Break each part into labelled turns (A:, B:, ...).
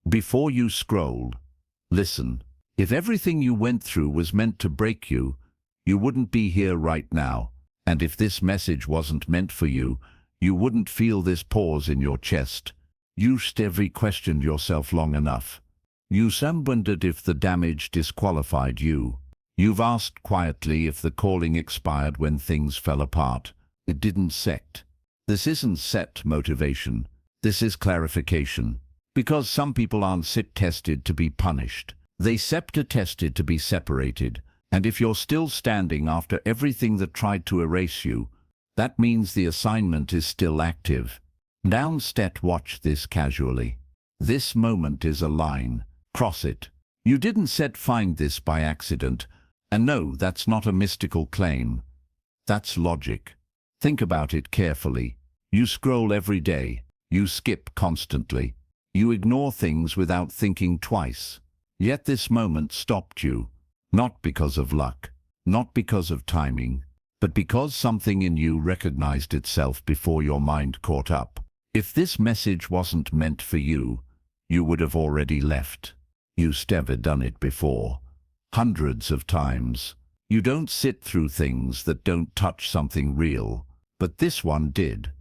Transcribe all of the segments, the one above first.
A: Before you scroll, listen. If everything you went through was meant to break you, you wouldn't be here right now. And if this message wasn't meant for you, you wouldn't feel this pause in your chest. You've ever questioned yourself long enough. You've wondered if the damage disqualified you. You've asked quietly if the calling expired when things fell apart. It didn't sect. This isn't set motivation. This is clarification. Because some people aren't tested to be punished. They tested to be separated. And if you're still standing after everything that tried to erase you, that means the assignment is still active. Now watch this casually. This moment is a line. Cross it. You didn't find this by accident. And no, that's not a mystical claim. That's logic. Think about it carefully. You scroll every day. You skip constantly. You ignore things without thinking twice. Yet this moment stopped you. Not because of luck, not because of timing, but because something in you recognized itself before your mind caught up. If this message wasn't meant for you, you would have already left. You've never done it before. Hundreds of times. You don't sit through things that don't touch something real, but this one did.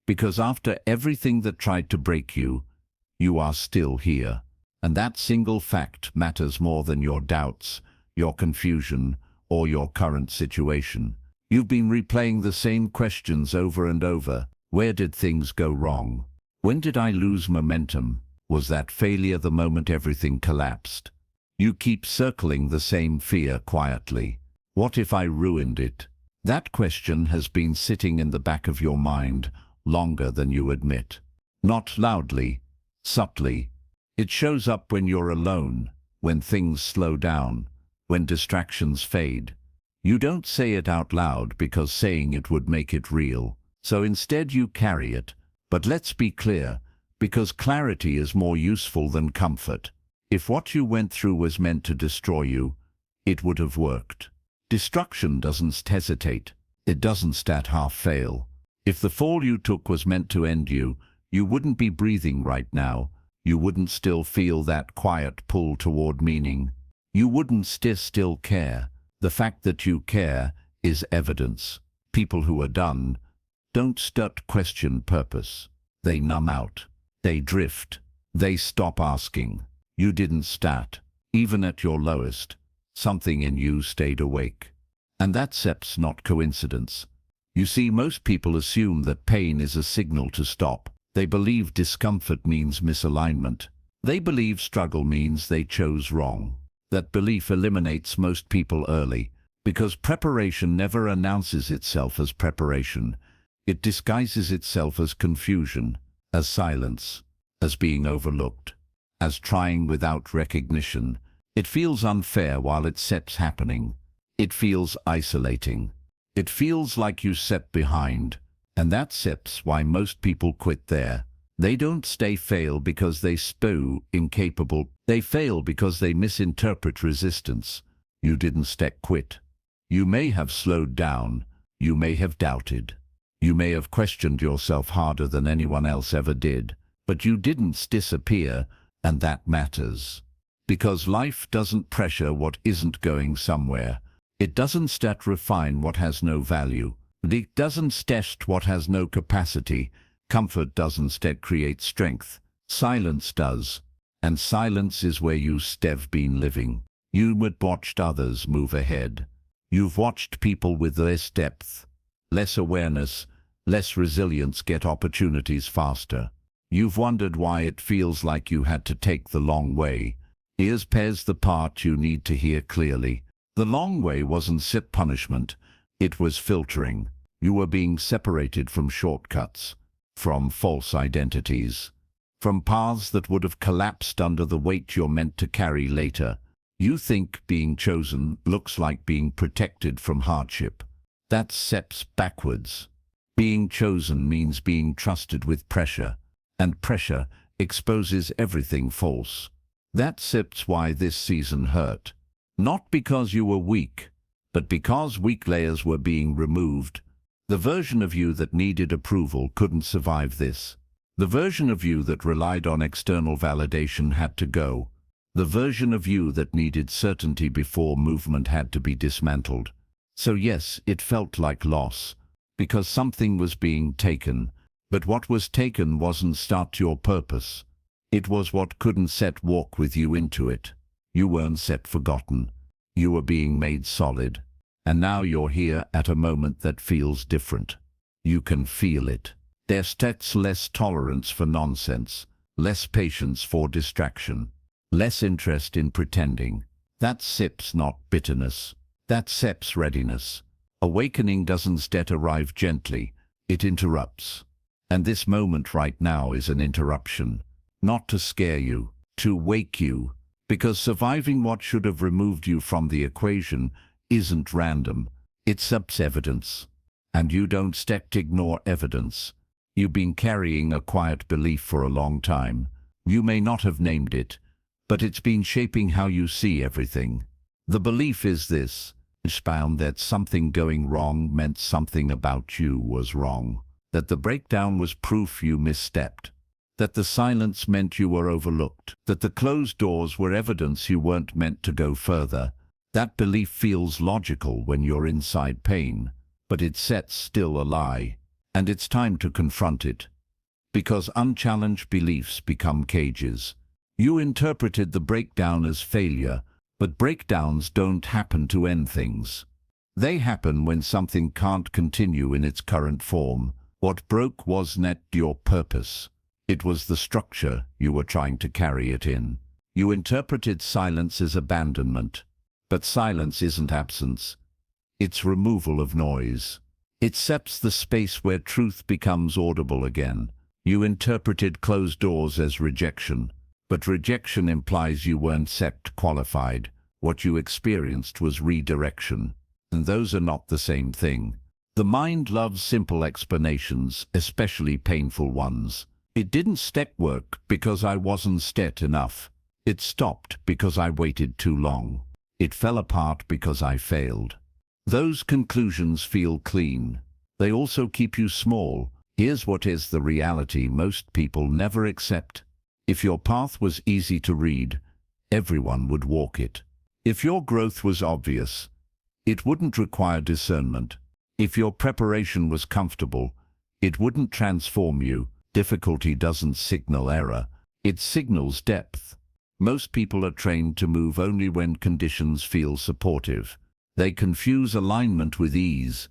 A: Because after everything that tried to break you, you are still here. And that single fact matters more than your doubts, your confusion, or your current situation. You've been replaying the same questions over and over. Where did things go wrong? When did I lose momentum? Was that failure the moment everything collapsed? You keep circling the same fear quietly. What if I ruined it? That question has been sitting in the back of your mind longer than you admit. Not loudly, subtly. It shows up when you're alone, when things slow down, when distractions fade. You don't say it out loud because saying it would make it real. So instead you carry it. But let's be clear, because clarity is more useful than comfort. If what you went through was meant to destroy you, it would have worked. Destruction doesn't hesitate. It doesn't half fail. If the fall you took was meant to end you, you wouldn't be breathing right now. You wouldn't still feel that quiet pull toward meaning. You wouldn't still care. The fact that you care is evidence. People who are done don't question purpose. They numb out. They drift. They stop asking. You didn't start. Even at your lowest, something in you stayed awake. And that's not coincidence. You see, most people assume that pain is a signal to stop. They believe discomfort means misalignment. They believe struggle means they chose wrong. That belief eliminates most people early, because preparation never announces itself as preparation. It disguises itself as confusion, as silence, as being overlooked, as trying without recognition. It feels unfair while it's happening. It feels isolating. It feels like you set behind. And that's why most people quit there. They don't fail because they incapable. They fail because they misinterpret resistance. You didn't quit. You may have slowed down. You may have doubted. You may have questioned yourself harder than anyone else ever did. But you didn't disappear, and that matters. Because life doesn't pressure what isn't going somewhere. It doesn't refine what has no value. It doesn't test what has no capacity. Comfort doesn't create strength. Silence does. And silence is where you've been living. You've watched others move ahead. You've watched people with less depth, less awareness, less resilience get opportunities faster. You've wondered why it feels like you had to take the long way. Here's the part you need to hear clearly. The long way wasn't punishment. It was filtering. You were being separated from shortcuts, from false identities, from paths that would have collapsed under the weight you're meant to carry later. You think being chosen looks like being protected from hardship. That's steps backwards. Being chosen means being trusted with pressure, and pressure exposes everything false. That's why this season hurt. Not because you were weak, but because weak layers were being removed. The version of you that needed approval couldn't survive this. The version of you that relied on external validation had to go. The version of you that needed certainty before movement had to be dismantled. So yes, it felt like loss, because something was being taken, but what was taken wasn't start your purpose. It was what couldn't set walk with you into it. You weren't set forgotten. You were being made solid. And now you're here at a moment that feels different. You can feel it. There's less tolerance for nonsense, less patience for distraction, less interest in pretending. That's SIP's not bitterness. That's SIP's readiness. Awakening doesn't arrive gently, it interrupts. And this moment right now is an interruption. Not to scare you, to wake you. Because surviving what should have removed you from the equation isn't random. It's evidence. And you don't ignore evidence. You've been carrying a quiet belief for a long time. You may not have named it, but it's been shaping how you see everything. The belief is this: found that something going wrong meant something about you was wrong. That the breakdown was proof you misstepped. That the silence meant you were overlooked. That the closed doors were evidence you weren't meant to go further. That belief feels logical when you're inside pain, but it's still a lie. And it's time to confront it. Because unchallenged beliefs become cages. You interpreted the breakdown as failure, but breakdowns don't happen to end things. They happen when something can't continue in its current form. What broke wasn't your purpose. It was the structure you were trying to carry it in. You interpreted silence as abandonment. But silence isn't absence. It's removal of noise. It sets the space where truth becomes audible again. You interpreted closed doors as rejection, but rejection implies you weren't qualified. What you experienced was redirection, and those are not the same thing. The mind loves simple explanations, especially painful ones. It didn't work because I wasn't enough. It stopped because I waited too long. It fell apart because I failed. Those conclusions feel clean. They also keep you small. Here's what is the reality most people never accept. If your path was easy to read, everyone would walk it. If your growth was obvious, it wouldn't require discernment. If your preparation was comfortable, it wouldn't transform you. Difficulty doesn't signal error. It signals depth. Most people are trained to move only when conditions feel supportive. They confuse alignment with ease.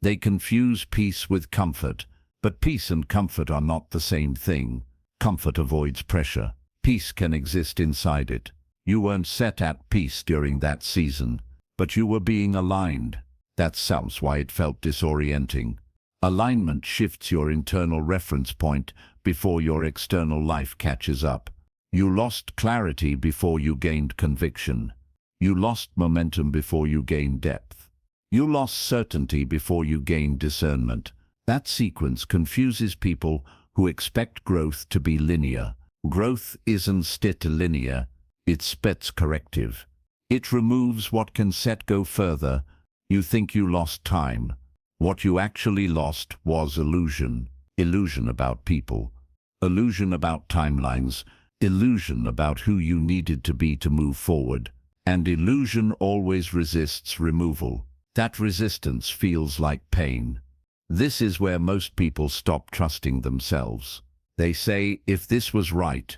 A: They confuse peace with comfort. But peace and comfort are not the same thing. Comfort avoids pressure. Peace can exist inside it. You weren't set at peace during that season, but you were being aligned. That sounds why it felt disorienting. Alignment shifts your internal reference point before your external life catches up. You lost clarity before you gained conviction. You lost momentum before you gained depth. You lost certainty before you gained discernment. That sequence confuses people who expect growth to be linear. Growth isn't linear, it's corrective. It removes what can go further. You think you lost time. What you actually lost was illusion. Illusion about people. Illusion about timelines. Illusion about who you needed to be to move forward. And illusion always resists removal. That resistance feels like pain. This is where most people stop trusting themselves. They say, if this was right,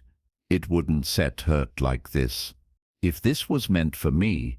A: it wouldn't hurt like this. If this was meant for me,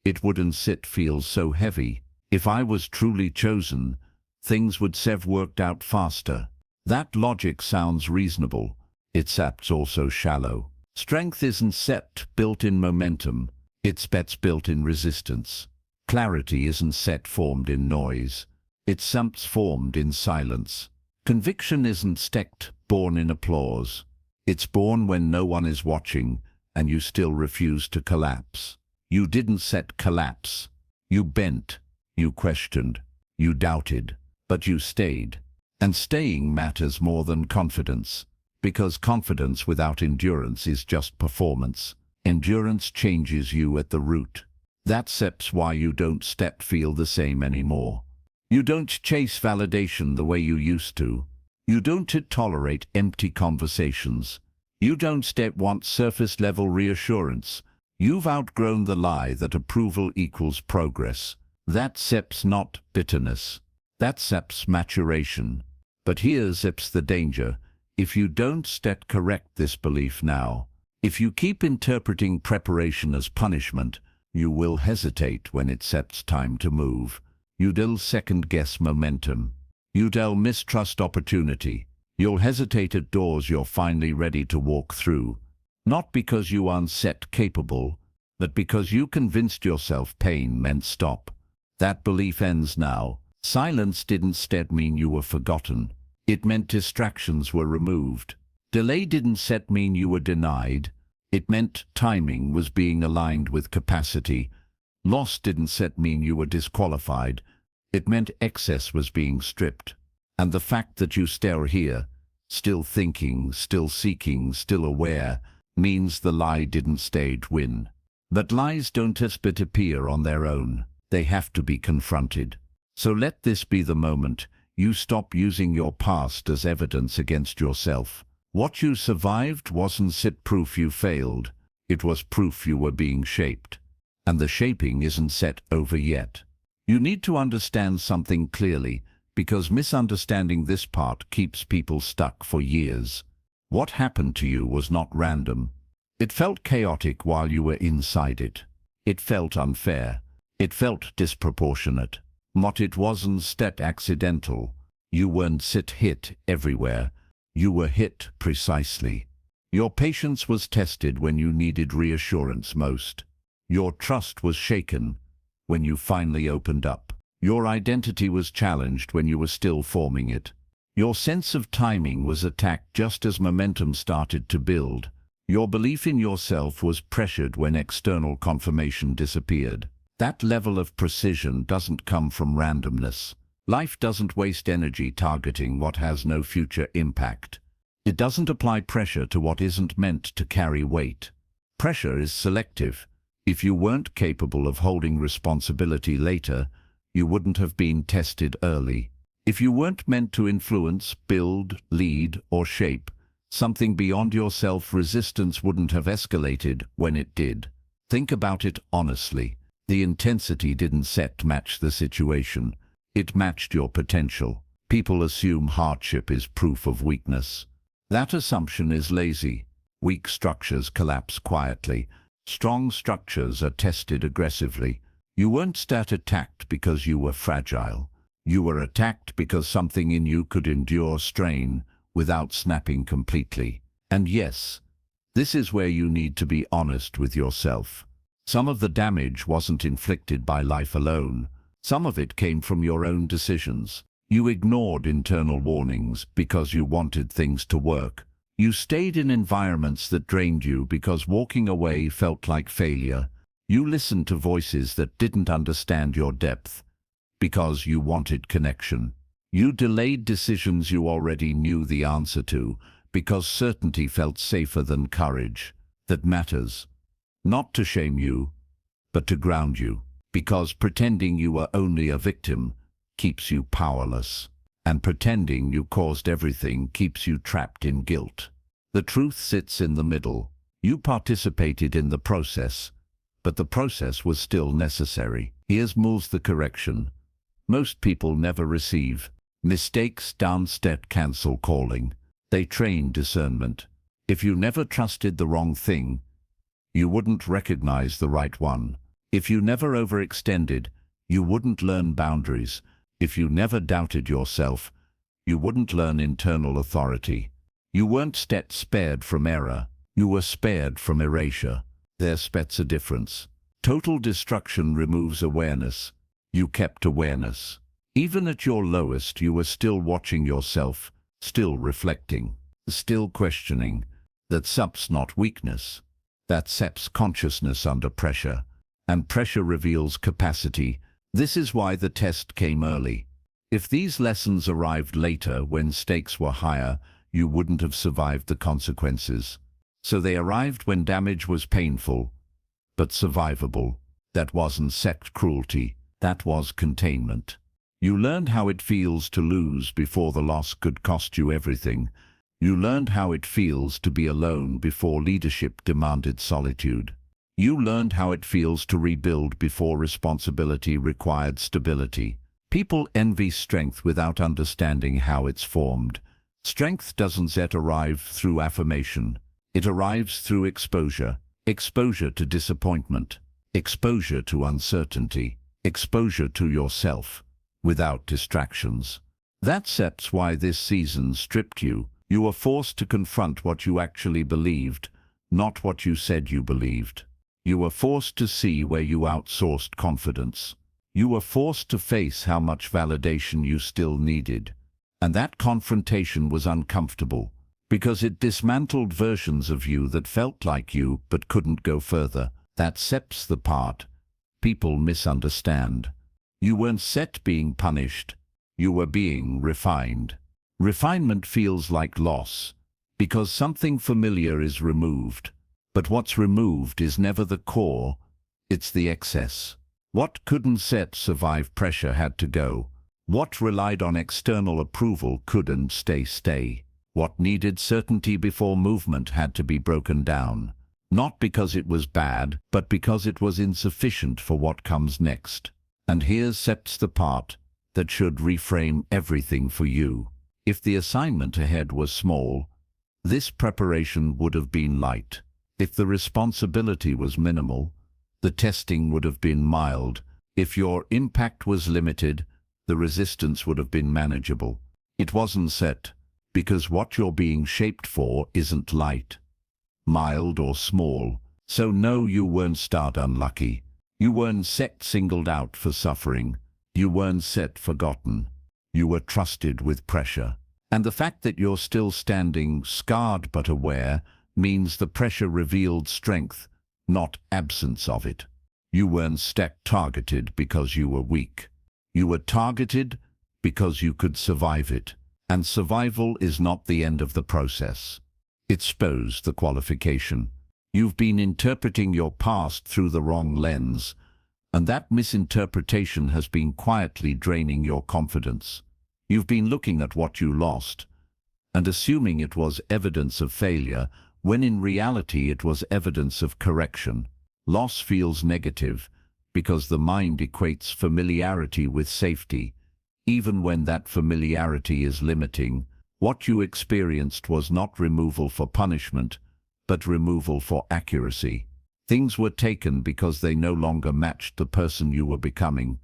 A: it wouldn't feel so heavy. If I was truly chosen, things would have worked out faster. That logic sounds reasonable. It's also shallow. Strength isn't built in momentum. It's built in resistance. Clarity isn't formed in noise. It's formed in silence. Conviction isn't born in applause. It's born when no one is watching and you still refuse to collapse. You didn't collapse. You bent. You questioned. You doubted. But you stayed. And staying matters more than confidence. Because confidence without endurance is just performance. Endurance changes you at the root. That's why you don't feel the same anymore. You don't chase validation the way you used to. You don't tolerate empty conversations. You don't want surface-level reassurance. You've outgrown the lie that approval equals progress. That's not bitterness. That's maturation. But here's the danger. If you don't correct this belief now, if you keep interpreting preparation as punishment, you will hesitate when it's time to move. You'll second-guess momentum. You'll mistrust opportunity. You'll hesitate at doors you're finally ready to walk through. Not because you aren't capable, but because you convinced yourself pain meant stop. That belief ends now. Silence didn't mean you were forgotten. It meant distractions were removed. Delay didn't mean you were denied. It meant timing was being aligned with capacity. Loss didn't mean you were disqualified. It meant excess was being stripped. And the fact that you still here, still thinking, still seeking, still aware, means the lie didn't win. But lies don't appear on their own. They have to be confronted. So let this be the moment you stop using your past as evidence against yourself. What you survived wasn't proof you failed. It was proof you were being shaped. And the shaping isn't over yet. You need to understand something clearly, because misunderstanding this part keeps people stuck for years. What happened to you was not random. It felt chaotic while you were inside it. It felt unfair. It felt disproportionate. But it wasn't accidental. You weren't hit everywhere. You were hit precisely. Your patience was tested when you needed reassurance most. Your trust was shaken when you finally opened up. Your identity was challenged when you were still forming it. Your sense of timing was attacked just as momentum started to build. Your belief in yourself was pressured when external confirmation disappeared. That level of precision doesn't come from randomness. Life doesn't waste energy targeting what has no future impact. It doesn't apply pressure to what isn't meant to carry weight. Pressure is selective. If you weren't capable of holding responsibility later, you wouldn't have been tested early. If you weren't meant to influence, build, lead, or shape something beyond yourself, resistance wouldn't have escalated when it did. Think about it honestly. The intensity didn't match the situation. It matched your potential. People assume hardship is proof of weakness. That assumption is lazy. Weak structures collapse quietly. Strong structures are tested aggressively. You weren't attacked because you were fragile. You were attacked because something in you could endure strain without snapping completely. And yes, this is where you need to be honest with yourself. Some of the damage wasn't inflicted by life alone. Some of it came from your own decisions. You ignored internal warnings because you wanted things to work. You stayed in environments that drained you because walking away felt like failure. You listened to voices that didn't understand your depth because you wanted connection. You delayed decisions you already knew the answer to because certainty felt safer than courage. That matters. Not to shame you, but to ground you. Because pretending you were only a victim keeps you powerless. And pretending you caused everything keeps you trapped in guilt. The truth sits in the middle. You participated in the process, but the process was still necessary. Here's the correction. Most people never receive. Mistakes don't cancel calling. They train discernment. If you never trusted the wrong thing, you wouldn't recognize the right one. If you never overextended, you wouldn't learn boundaries. If you never doubted yourself, you wouldn't learn internal authority. You weren't spared from error. You were spared from erasure. There's a difference. Total destruction removes awareness. You kept awareness. Even at your lowest, you were still watching yourself, still reflecting, still questioning. That's not weakness. That's consciousness under pressure. And pressure reveals capacity. This is why the test came early. If these lessons arrived later when stakes were higher, you wouldn't have survived the consequences. So they arrived when damage was painful, but survivable. That wasn't cruelty. That was containment. You learned how it feels to lose before the loss could cost you everything. You learned how it feels to be alone before leadership demanded solitude. You learned how it feels to rebuild before responsibility required stability. People envy strength without understanding how it's formed. Strength doesn't yet arrive through affirmation. It arrives through exposure. Exposure to disappointment. Exposure to uncertainty. Exposure to yourself, without distractions. That's why this season stripped you. You were forced to confront what you actually believed, not what you said you believed. You were forced to see where you outsourced confidence. You were forced to face how much validation you still needed. And that confrontation was uncomfortable, because it dismantled versions of you that felt like you but couldn't go further. That's the part people misunderstand. You weren't set being punished. You were being refined. Refinement feels like loss, because something familiar is removed. But what's removed is never the core, it's the excess. What couldn't survive pressure had to go. What relied on external approval couldn't stay. What needed certainty before movement had to be broken down. Not because it was bad, but because it was insufficient for what comes next. And here's the part that should reframe everything for you. If the assignment ahead was small, this preparation would have been light. If the responsibility was minimal, the testing would have been mild. If your impact was limited, the resistance would have been manageable. It wasn't set, because what you're being shaped for isn't light, mild or small. So no, you weren't starred unlucky. You weren't singled out for suffering. You weren't forgotten. You were trusted with pressure. And the fact that you're still standing, scarred but aware, means the pressure revealed strength, not absence of it. You weren't targeted because you were weak. You were targeted because you could survive it. And survival is not the end of the process. It's the qualification. You've been interpreting your past through the wrong lens, and that misinterpretation has been quietly draining your confidence. You've been looking at what you lost and assuming it was evidence of failure, when in reality it was evidence of correction. Loss feels negative because the mind equates familiarity with safety, even when that familiarity is limiting. What you experienced was not removal for punishment, but removal for accuracy. Things were taken because they no longer matched the person you were becoming,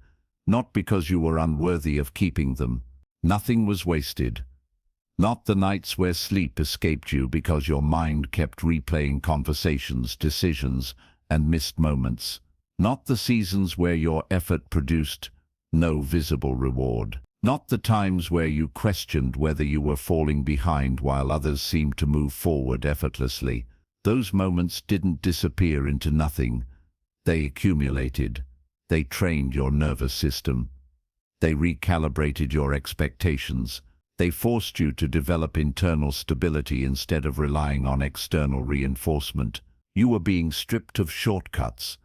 A: not because you were unworthy of keeping them. Nothing was wasted. Not the nights where sleep escaped you because your mind kept replaying conversations, decisions, and missed moments. Not the seasons where your effort produced no visible reward. Not the times where you questioned whether you were falling behind while others seemed to move forward effortlessly. Those moments didn't disappear into nothing. They accumulated. They trained your nervous system. They recalibrated your expectations. They forced you to develop internal stability instead of relying on external reinforcement. You were being stripped of shortcuts,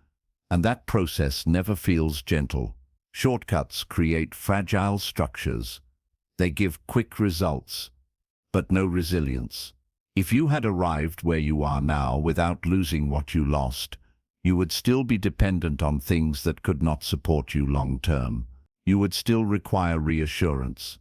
A: and that process never feels gentle. Shortcuts create fragile structures. They give quick results, but no resilience. If you had arrived where you are now without losing what you lost, you would still be dependent on things that could not support you long term. You would still require reassurance.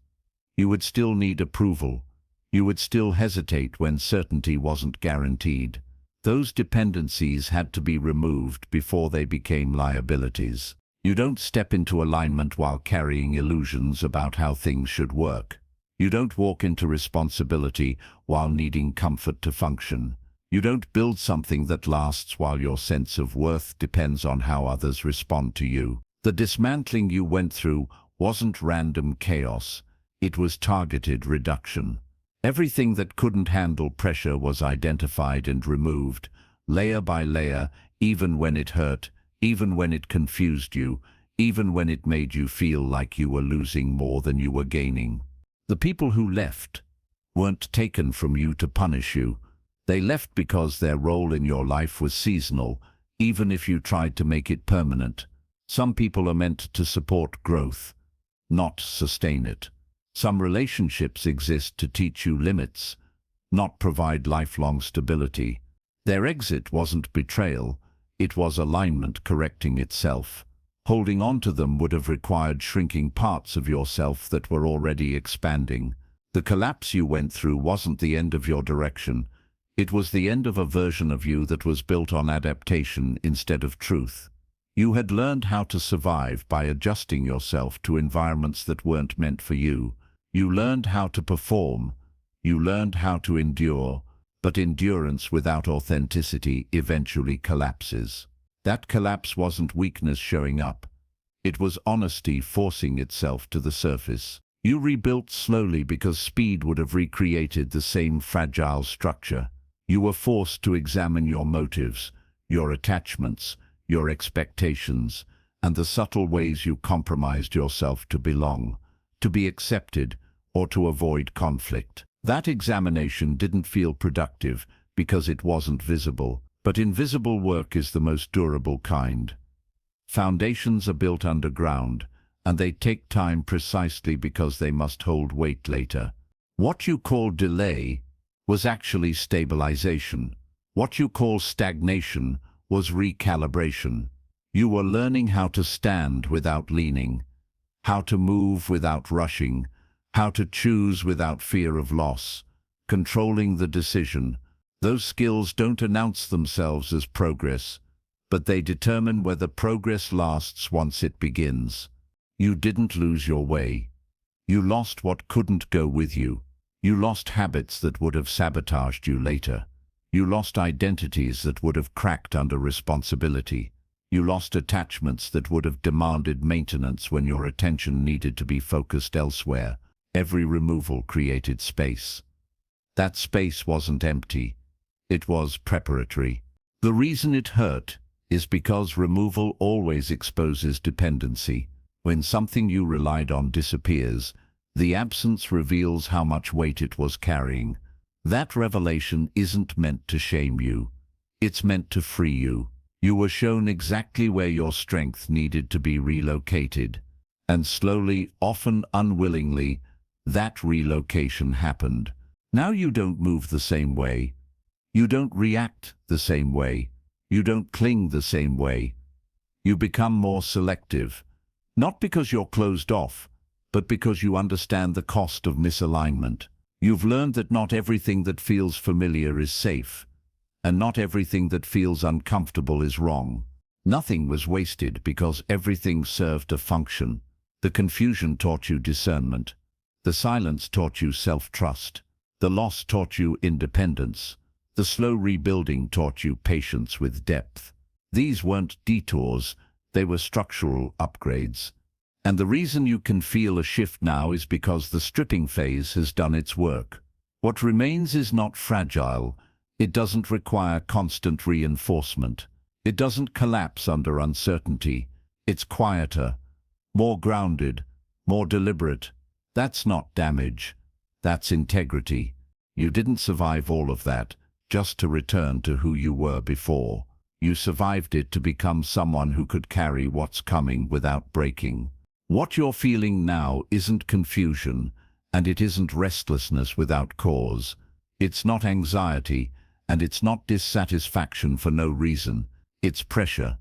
A: You would still need approval. You would still hesitate when certainty wasn't guaranteed. Those dependencies had to be removed before they became liabilities. You don't step into alignment while carrying illusions about how things should work. You don't walk into responsibility while needing comfort to function. You don't build something that lasts while your sense of worth depends on how others respond to you. The dismantling you went through wasn't random chaos. It was targeted reduction. Everything that couldn't handle pressure was identified and removed, layer by layer, even when it hurt, even when it confused you, even when it made you feel like you were losing more than you were gaining. The people who left weren't taken from you to punish you. They left because their role in your life was seasonal, even if you tried to make it permanent. Some people are meant to support growth, not sustain it. Some relationships exist to teach you limits, not provide lifelong stability. Their exit wasn't betrayal, it was alignment correcting itself. Holding on to them would have required shrinking parts of yourself that were already expanding. The collapse you went through wasn't the end of your direction. It was the end of a version of you that was built on adaptation instead of truth. You had learned how to survive by adjusting yourself to environments that weren't meant for you. You learned how to perform. You learned how to endure. But endurance without authenticity eventually collapses. That collapse wasn't weakness showing up. It was honesty forcing itself to the surface. You rebuilt slowly because speed would have recreated the same fragile structure. You were forced to examine your motives, your attachments, your expectations, and the subtle ways you compromised yourself to belong, to be accepted, or to avoid conflict. That examination didn't feel productive because it wasn't visible, but invisible work is the most durable kind. Foundations are built underground, and they take time precisely because they must hold weight later. What you call delay was actually stabilization. What you call stagnation was recalibration. You were learning how to stand without leaning, how to move without rushing, how to choose without fear of loss, controlling the decision. Those skills don't announce themselves as progress, but they determine whether progress lasts once it begins. You didn't lose your way. You lost what couldn't go with you. You lost habits that would have sabotaged you later. You lost identities that would have cracked under responsibility. You lost attachments that would have demanded maintenance when your attention needed to be focused elsewhere. Every removal created space. That space wasn't empty. It was preparatory. The reason it hurt is because removal always exposes dependency. When something you relied on disappears, the absence reveals how much weight it was carrying. That revelation isn't meant to shame you. It's meant to free you. You were shown exactly where your strength needed to be relocated. And slowly, often unwillingly, that relocation happened. Now you don't move the same way. You don't react the same way. You don't cling the same way. You become more selective. Not because you're closed off, but because you understand the cost of misalignment. You've learned that not everything that feels familiar is safe, and not everything that feels uncomfortable is wrong. Nothing was wasted because everything served a function. The confusion taught you discernment. The silence taught you self-trust. The loss taught you independence. The slow rebuilding taught you patience with depth. These weren't detours, they were structural upgrades. And the reason you can feel a shift now is because the stripping phase has done its work. What remains is not fragile. It doesn't require constant reinforcement. It doesn't collapse under uncertainty. It's quieter, more grounded, more deliberate. That's not damage. That's integrity. You didn't survive all of that just to return to who you were before. You survived it to become someone who could carry what's coming without breaking. What you're feeling now isn't confusion, and it isn't restlessness without cause. It's not anxiety, and it's not dissatisfaction for no reason. It's pressure.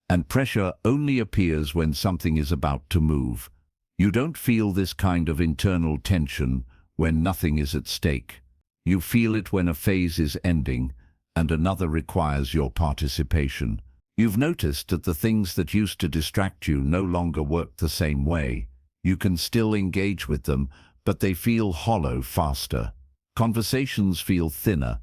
A: And pressure only appears when something is about to move. You don't feel this kind of internal tension when nothing is at stake. You feel it when a phase is ending and another requires your participation. You've noticed that the things that used to distract you no longer work the same way. You can still engage with them, but they feel hollow faster. Conversations feel thinner.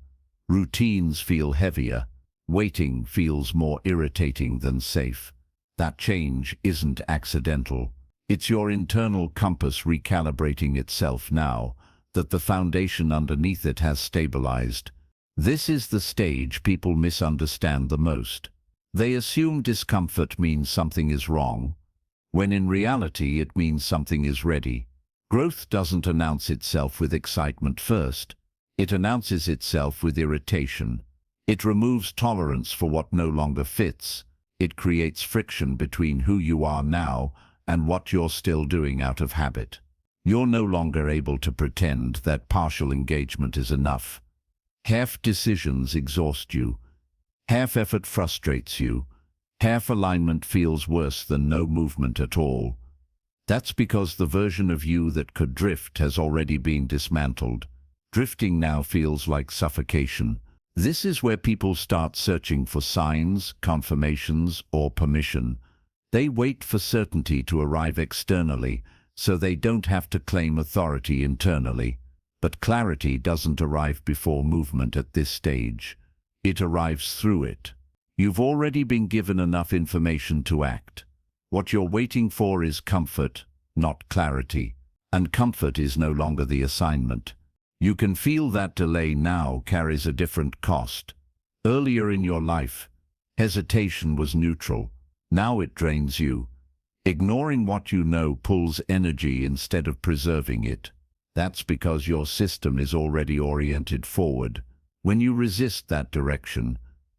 A: Routines feel heavier. Waiting feels more irritating than safe. That change isn't accidental. It's your internal compass recalibrating itself now that the foundation underneath it has stabilized. This is the stage people misunderstand the most. They assume discomfort means something is wrong, when in reality it means something is ready. Growth doesn't announce itself with excitement first. It announces itself with irritation. It removes tolerance for what no longer fits. It creates friction between who you are now and what you're still doing out of habit. You're no longer able to pretend that partial engagement is enough. Half decisions exhaust you. Half effort frustrates you. Half alignment feels worse than no movement at all. That's because the version of you that could drift has already been dismantled. Drifting now feels like suffocation. This is where people start searching for signs, confirmations, or permission. They wait for certainty to arrive externally, so they don't have to claim authority internally. But clarity doesn't arrive before movement at this stage. It arrives through it. You've already been given enough information to act. What you're waiting for is comfort, not clarity. And comfort is no longer the assignment. You can feel that delay now carries a different cost. Earlier in your life, hesitation was neutral. Now it drains you. Ignoring what you know pulls energy instead of preserving it. That's because your system is already oriented forward. When you resist that direction,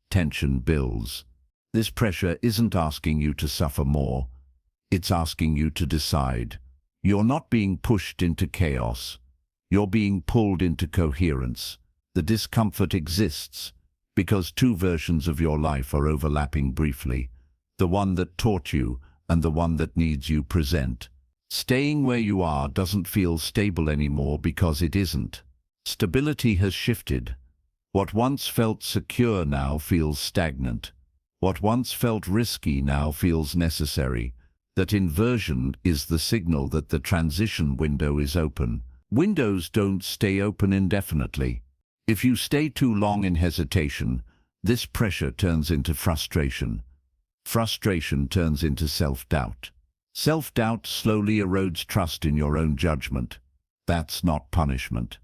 A: tension builds. This pressure isn't asking you to suffer more. It's asking you to decide. You're not being pushed into chaos. You're being pulled into coherence. The discomfort exists because two versions of your life are overlapping briefly. The one that taught you and the one that needs you present. Staying where you are doesn't feel stable anymore because it isn't. Stability has shifted. What once felt secure now feels stagnant. What once felt risky now feels necessary. That inversion is the signal that the transition window is open. Windows don't stay open indefinitely. If you stay too long in hesitation, this pressure turns into frustration. Frustration turns into self-doubt. Self-doubt slowly erodes trust in your own judgment. That's not punishment.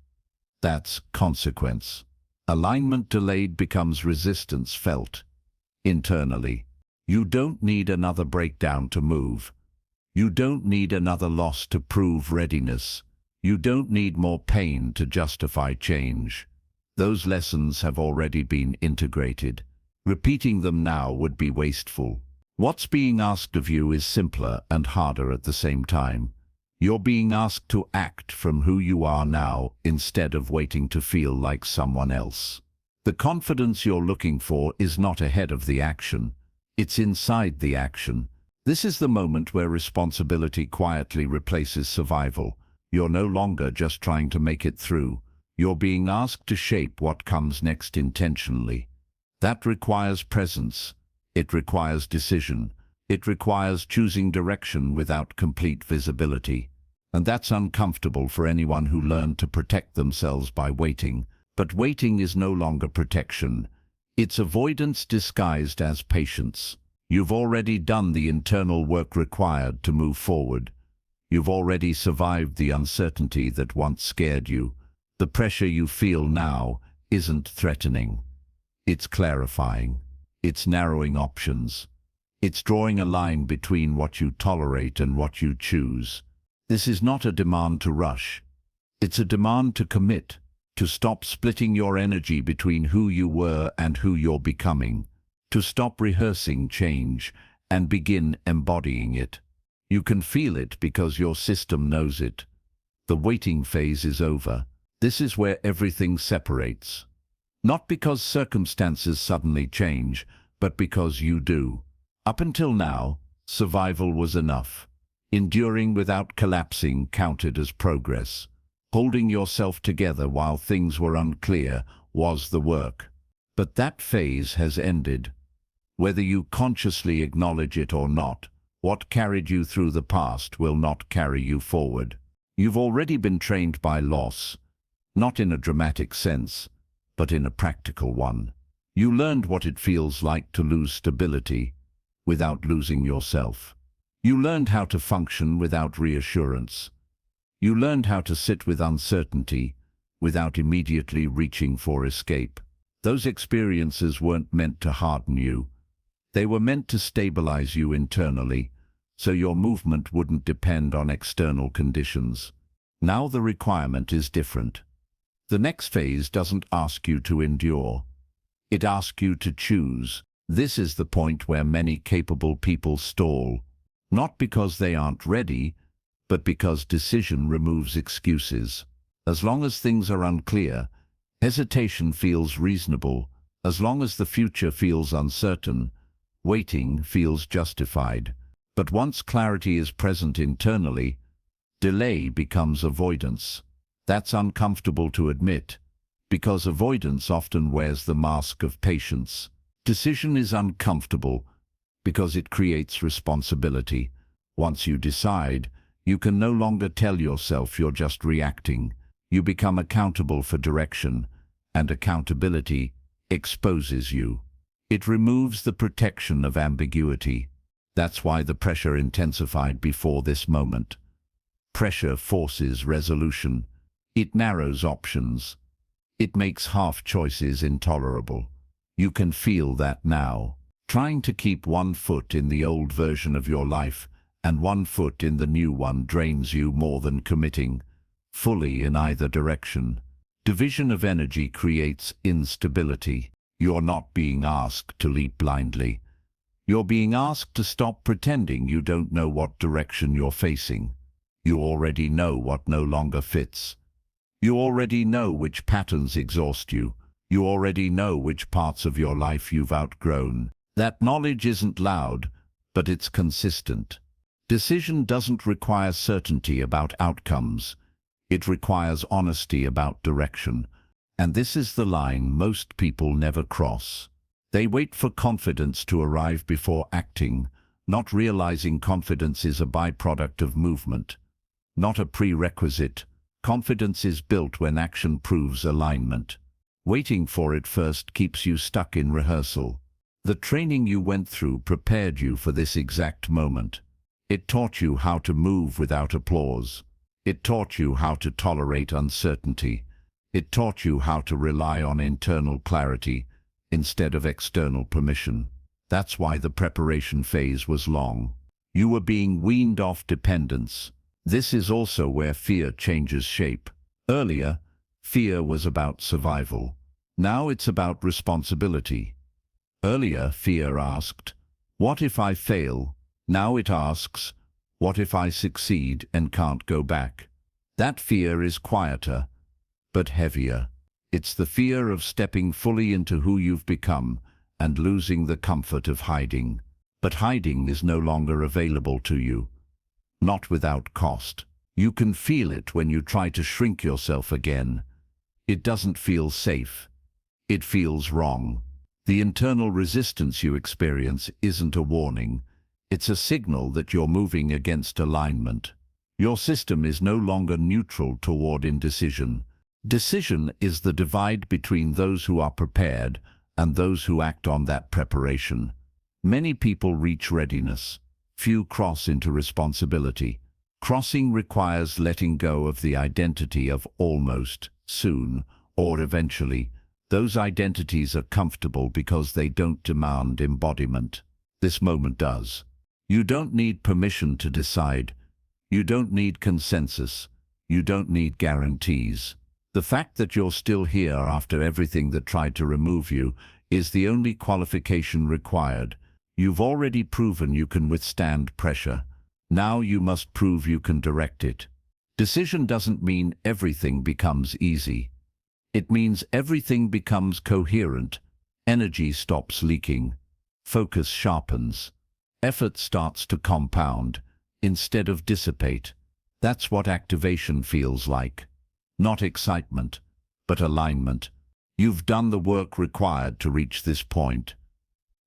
A: That's consequence. Alignment delayed becomes resistance felt. Internally, you don't need another breakdown to move. You don't need another loss to prove readiness. You don't need more pain to justify change. Those lessons have already been integrated. Repeating them now would be wasteful. What's being asked of you is simpler and harder at the same time. You're being asked to act from who you are now instead of waiting to feel like someone else. The confidence you're looking for is not ahead of the action. It's inside the action. This is the moment where responsibility quietly replaces survival. You're no longer just trying to make it through. You're being asked to shape what comes next intentionally. That requires presence. It requires decision. It requires choosing direction without complete visibility. And that's uncomfortable for anyone who learned to protect themselves by waiting. But waiting is no longer protection. It's avoidance disguised as patience. You've already done the internal work required to move forward. You've already survived the uncertainty that once scared you. The pressure you feel now isn't threatening. It's clarifying. It's narrowing options. It's drawing a line between what you tolerate and what you choose. This is not a demand to rush. It's a demand to commit, to stop splitting your energy between who you were and who you're becoming, to stop rehearsing change and begin embodying it. You can feel it because your system knows it. The waiting phase is over. This is where everything separates. Not because circumstances suddenly change, but because you do. Up until now, survival was enough. Enduring without collapsing counted as progress. Holding yourself together while things were unclear was the work. But that phase has ended. Whether you consciously acknowledge it or not, what carried you through the past will not carry you forward. You've already been trained by loss, not in a dramatic sense, but in a practical one. You learned what it feels like to lose stability without losing yourself. You learned how to function without reassurance. You learned how to sit with uncertainty without immediately reaching for escape. Those experiences weren't meant to harden you. They were meant to stabilize you internally, so your movement wouldn't depend on external conditions. Now the requirement is different. The next phase doesn't ask you to endure. It asks you to choose. This is the point where many capable people stall. Not because they aren't ready, but because decision removes excuses. As long as things are unclear, hesitation feels reasonable. As long as the future feels uncertain, waiting feels justified. But once clarity is present internally, delay becomes avoidance. That's uncomfortable to admit, because avoidance often wears the mask of patience. Decision is uncomfortable because it creates responsibility. Once you decide, you can no longer tell yourself you're just reacting. You become accountable for direction, and accountability exposes you. It removes the protection of ambiguity. That's why the pressure intensified before this moment. Pressure forces resolution. It narrows options. It makes half choices intolerable. You can feel that now. Trying to keep one foot in the old version of your life and one foot in the new one drains you more than committing fully in either direction. Division of energy creates instability. You're not being asked to leap blindly. You're being asked to stop pretending you don't know what direction you're facing. You already know what no longer fits. You already know which patterns exhaust you. You already know which parts of your life you've outgrown. That knowledge isn't loud, but it's consistent. Decision doesn't require certainty about outcomes. It requires honesty about direction. And this is the line most people never cross. They wait for confidence to arrive before acting, not realizing confidence is a byproduct of movement, not a prerequisite. Confidence is built when action proves alignment. Waiting for it first keeps you stuck in rehearsal. The training you went through prepared you for this exact moment. It taught you how to move without applause. It taught you how to tolerate uncertainty. It taught you how to rely on internal clarity instead of external permission. That's why the preparation phase was long. You were being weaned off dependence. This is also where fear changes shape. Earlier, fear was about survival. Now it's about responsibility. Earlier, fear asked, "What if I fail?" Now it asks, "What if I succeed and can't go back?" That fear is quieter, but heavier. It's the fear of stepping fully into who you've become and losing the comfort of hiding. But hiding is no longer available to you. Not without cost. You can feel it when you try to shrink yourself again. It doesn't feel safe. It feels wrong. The internal resistance you experience isn't a warning. It's a signal that you're moving against alignment. Your system is no longer neutral toward indecision. Decision is the divide between those who are prepared and those who act on that preparation. Many people reach readiness. Few cross into responsibility. Crossing requires letting go of the identity of almost, soon, or eventually. Those identities are comfortable because they don't demand embodiment. This moment does. You don't need permission to decide. You don't need consensus. You don't need guarantees. The fact that you're still here after everything that tried to remove you is the only qualification required. You've already proven you can withstand pressure. Now you must prove you can direct it. Decision doesn't mean everything becomes easy. It means everything becomes coherent. Energy stops leaking. Focus sharpens. Effort starts to compound instead of dissipate. That's what activation feels like. Not excitement, but alignment. You've done the work required to reach this point.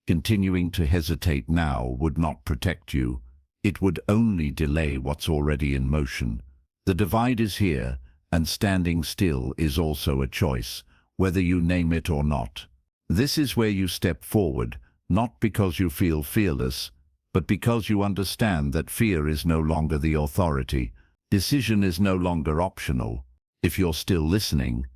A: Continuing to hesitate now would not protect you. It would only delay what's already in motion. The divide is here, and standing still is also a choice, whether you name it or not. This is where you step forward, not because you feel fearless, but because you understand that fear is no longer the authority. Decision is no longer optional. If you're still listening,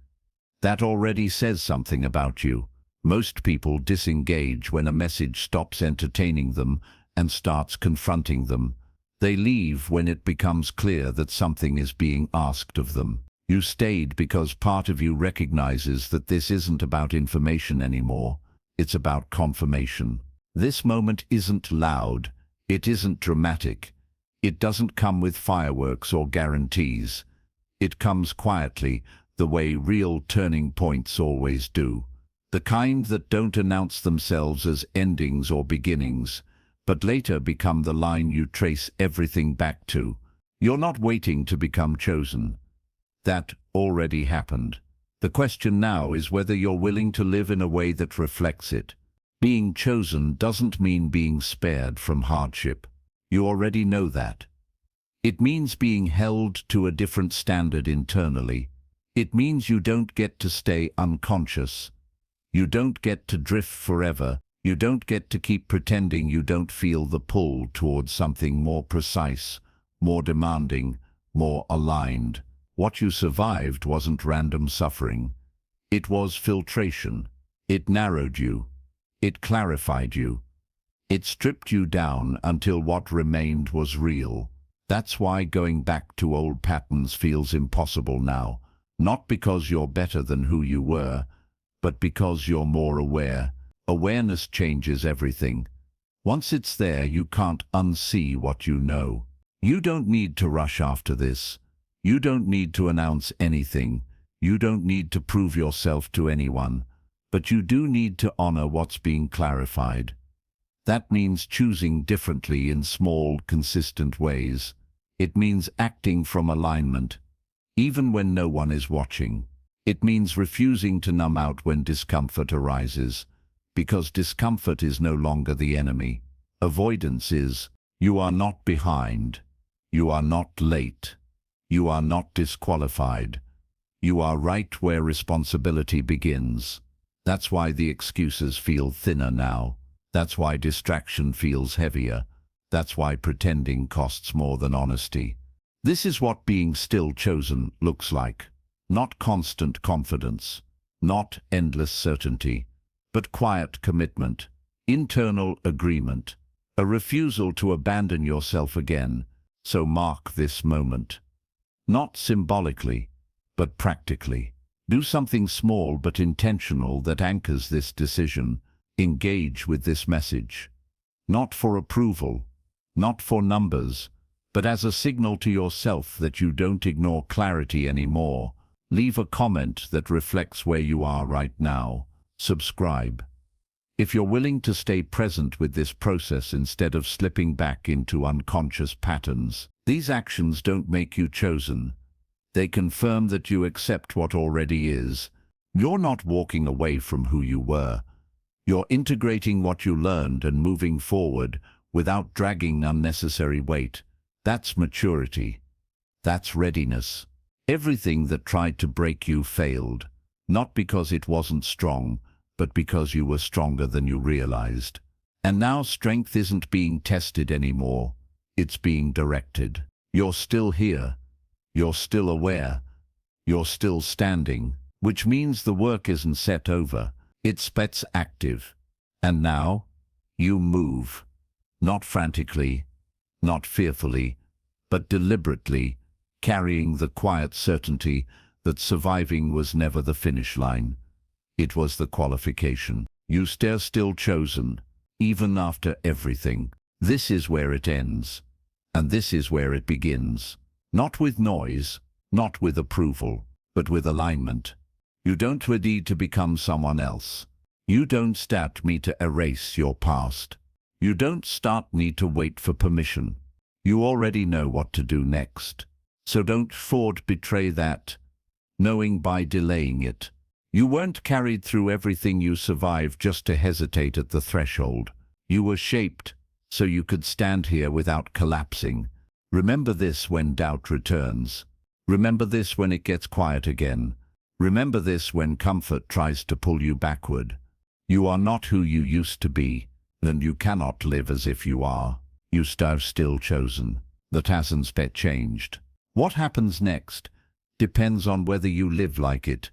A: that already says something about you. Most people disengage when a message stops entertaining them and starts confronting them. They leave when it becomes clear that something is being asked of them. You stayed because part of you recognizes that this isn't about information anymore. It's about confirmation. This moment isn't loud. It isn't dramatic. It doesn't come with fireworks or guarantees. It comes quietly, the way real turning points always do. The kind that don't announce themselves as endings or beginnings, but later become the line you trace everything back to. You're not waiting to become chosen. That already happened. The question now is whether you're willing to live in a way that reflects it. Being chosen doesn't mean being spared from hardship. You already know that. It means being held to a different standard internally. It means you don't get to stay unconscious. You don't get to drift forever. You don't get to keep pretending you don't feel the pull towards something more precise, more demanding, more aligned. What you survived wasn't random suffering. It was filtration. It narrowed you. It clarified you. It stripped you down until what remained was real. That's why going back to old patterns feels impossible now. Not because you're better than who you were, but because you're more aware. Awareness changes everything. Once it's there, you can't unsee what you know. You don't need to rush after this. You don't need to announce anything. You don't need to prove yourself to anyone. But you do need to honor what's being clarified. That means choosing differently in small, consistent ways. It means acting from alignment, even when no one is watching. It means refusing to numb out when discomfort arises, because discomfort is no longer the enemy. Avoidance is. You are not behind. You are not late. You are not disqualified. You are right where responsibility begins. That's why the excuses feel thinner now. That's why distraction feels heavier. That's why pretending costs more than honesty. This is what being still chosen looks like. Not constant confidence, not endless certainty, but quiet commitment, internal agreement, a refusal to abandon yourself again. So mark this moment. Not symbolically, but practically. Do something small but intentional that anchors this decision. Engage with this message. Not for approval, not for numbers, but as a signal to yourself that you don't ignore clarity anymore. Leave a comment that reflects where you are right now. Subscribe. If you're willing to stay present with this process instead of slipping back into unconscious patterns, these actions don't make you chosen. They confirm that you accept what already is. You're not walking away from who you were. You're integrating what you learned and moving forward without dragging unnecessary weight. That's maturity. That's readiness. Everything that tried to break you failed, not because it wasn't strong, but because you were stronger than you realized. And now strength isn't being tested anymore. It's being directed. You're still here. You're still aware. You're still standing, which means the work isn't set over. It's active. And now, you move. Not frantically, not fearfully, but deliberately, carrying the quiet certainty that surviving was never the finish line. It was the qualification. You still chosen, even after everything. This is where it ends. And this is where it begins. Not with noise, not with approval, but with alignment. You don't need to become someone else. You don't need to erase your past. You don't need to wait for permission. You already know what to do next. So don't betray that, knowing by delaying it. You weren't carried through everything you survived just to hesitate at the threshold. You were shaped so you could stand here without collapsing. Remember this when doubt returns. Remember this when it gets quiet again. Remember this when comfort tries to pull you backward. You are not who you used to be, and you cannot live as if you are. You are still chosen. That hasn't changed. What happens next depends on whether you live like it,